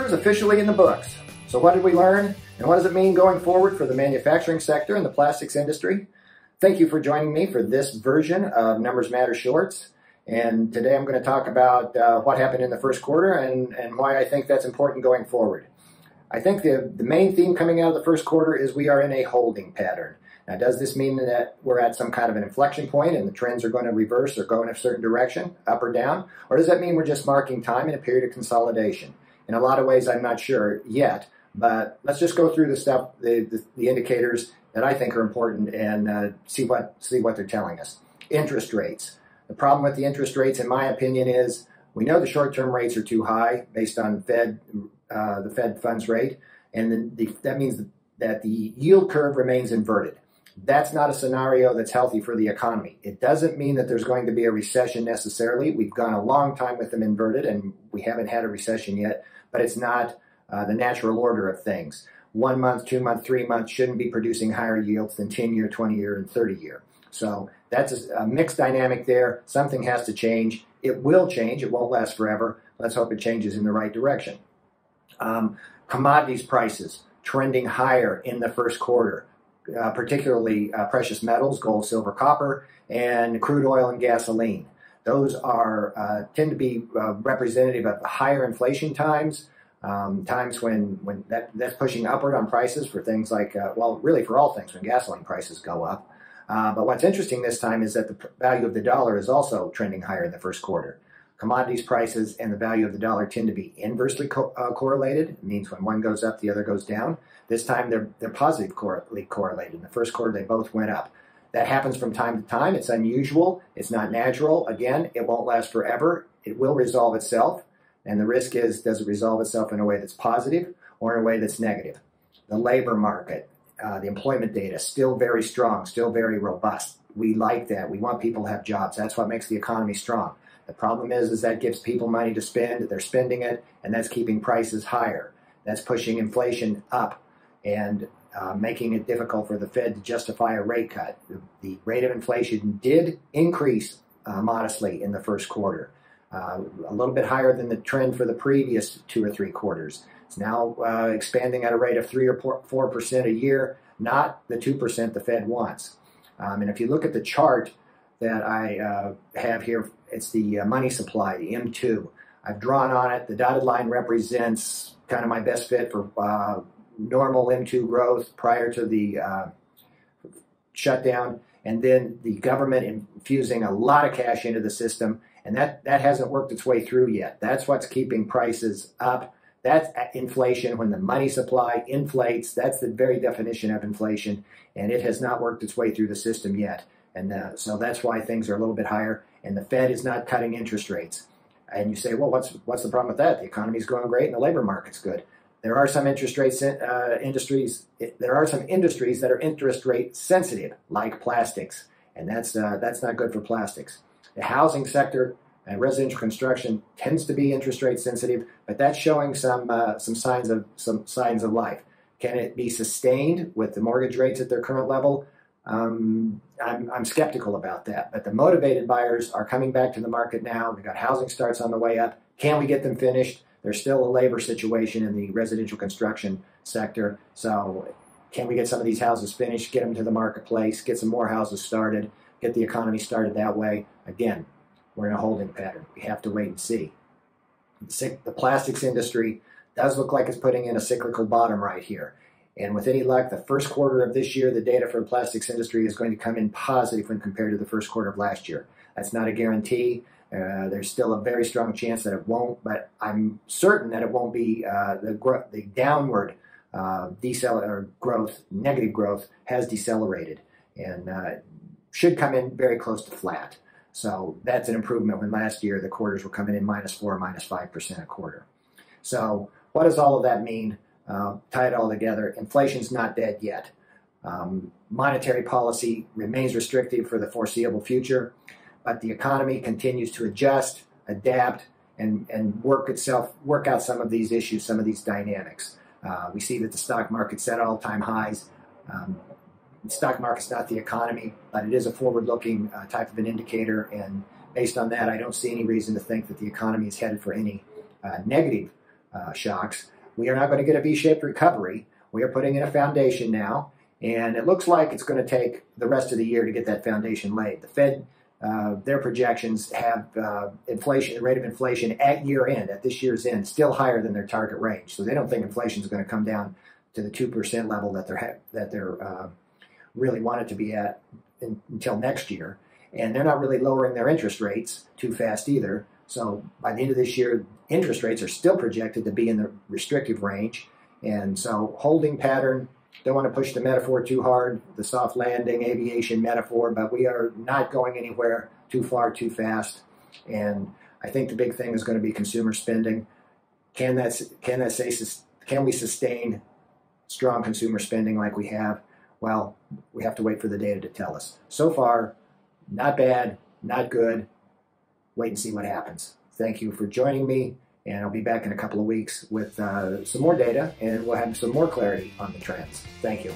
is officially in the books. So what did we learn, and what does it mean going forward for the manufacturing sector and the plastics industry? Thank you for joining me for this version of Numbers Matter Shorts. And today I'm going to talk about what happened in the first quarter and why I think that's important going forward. I think the main theme coming out of the first quarter is we are in a holding pattern. Now, does this mean that we're at some kind of an inflection point and the trends are going to reverse or go in a certain direction, up or down? Or does that mean we're just marking time in a period of consolidation? In a lot of ways, I'm not sure yet, but let's just go through the indicators that I think are important and see what they're telling us. Interest rates. The problem with the interest rates, in my opinion, is we know the short-term rates are too high based on the Fed funds rate, and that means that the yield curve remains inverted. That's not a scenario that's healthy for the economy. It doesn't mean that there's going to be a recession necessarily. We've gone a long time with them inverted, and we haven't had a recession yet, but it's not the natural order of things. 1 month, 2 month, 3 months shouldn't be producing higher yields than 10-year, 20-year, and 30-year. So that's a mixed dynamic there. Something has to change. It will change. It won't last forever. Let's hope it changes in the right direction. Commodities prices trending higher in the first quarter, particularly precious metals, gold, silver, copper, and crude oil and gasoline. Those are tend to be representative of higher inflation times, times when that's pushing upward on prices for things like, well, really for all things when gasoline prices go up. But what's interesting this time is that the value of the dollar is also trending higher in the first quarter. Commodities prices and the value of the dollar tend to be inversely correlated. It means when one goes up, the other goes down. This time they're positively correlated. In the first quarter, they both went up. That happens from time to time. It's unusual. It's not natural. Again, it won't last forever. It will resolve itself. And the risk is, does it resolve itself in a way that's positive or in a way that's negative? The labor market, the employment data, still very strong, still very robust. We like that. We want people to have jobs. That's what makes the economy strong. The problem is that gives people money to spend, they're spending it, and that's keeping prices higher. That's pushing inflation up and making it difficult for the Fed to justify a rate cut. The rate of inflation did increase modestly in the first quarter, a little bit higher than the trend for the previous 2 or 3 quarters. It's now expanding at a rate of 3 or 4% a year, not the 2% the Fed wants. And if you look at the chart that I have here, it's the money supply, the M2. I've drawn on it. The dotted line represents kind of my best fit for normal M2 growth prior to the shutdown, and then the government infusing a lot of cash into the system, and that hasn't worked its way through yet. That's what's keeping prices up. That's inflation. When the money supply inflates, that's the very definition of inflation, and it has not worked its way through the system yet. And so that's why things are a little bit higher, and the Fed is not cutting interest rates. And you say, well, what's the problem with that? The economy's going great and the labor market's good. There are some industries that are interest rate sensitive, like plastics, and that's not good for plastics. The housing sector and residential construction tends to be interest rate sensitive, but that's showing some signs of life. Can it be sustained with the mortgage rates at their current level? I'm skeptical about that, but the motivated buyers are coming back to the market now. We've got housing starts on the way up. Can we get them finished? There's still a labor situation in the residential construction sector. So can we get some of these houses finished, get them to the marketplace, get some more houses started, get the economy started that way? Again, we're in a holding pattern. We have to wait and see. The plastics industry does look like it's putting in a cyclical bottom right here. And with any luck, the first quarter of this year, the data for the plastics industry is going to come in positive when compared to the first quarter of last year. That's not a guarantee. There's still a very strong chance that it won't, but I'm certain that it won't be the downward growth, negative growth, has decelerated and should come in very close to flat. So that's an improvement when last year the quarters were coming in -4, -5% a quarter. So what does all of that mean? Tie it all together. Inflation's not dead yet. Monetary policy remains restrictive for the foreseeable future, but the economy continues to adjust, adapt, and work out some of these issues, some of these dynamics. We see that the stock market's at all-time highs. The stock market's not the economy, but it is a forward-looking type of an indicator, and based on that, I don't see any reason to think that the economy is headed for any negative shocks. we are not going to get a V-shaped recovery. We are putting in a foundation now, and it looks like it's going to take the rest of the year to get that foundation laid. The Fed, their projections have inflation, the rate of inflation at year end, at this year's end, still higher than their target range. So they don't think inflation is going to come down to the 2% level that they're really want it to be at until next year. And they're not really lowering their interest rates too fast either. So by the end of this year, interest rates are still projected to be in the restrictive range. And so holding pattern, don't want to push the metaphor too hard, the soft landing aviation metaphor, but we are not going anywhere too far too fast. And I think the big thing is going to be consumer spending. Can we sustain strong consumer spending like we have? Well, we have to wait for the data to tell us. So far, not bad, not good. Wait and see what happens. Thank you for joining me, and I'll be back in a couple of weeks with some more data, and we'll have some more clarity on the trends. Thank you.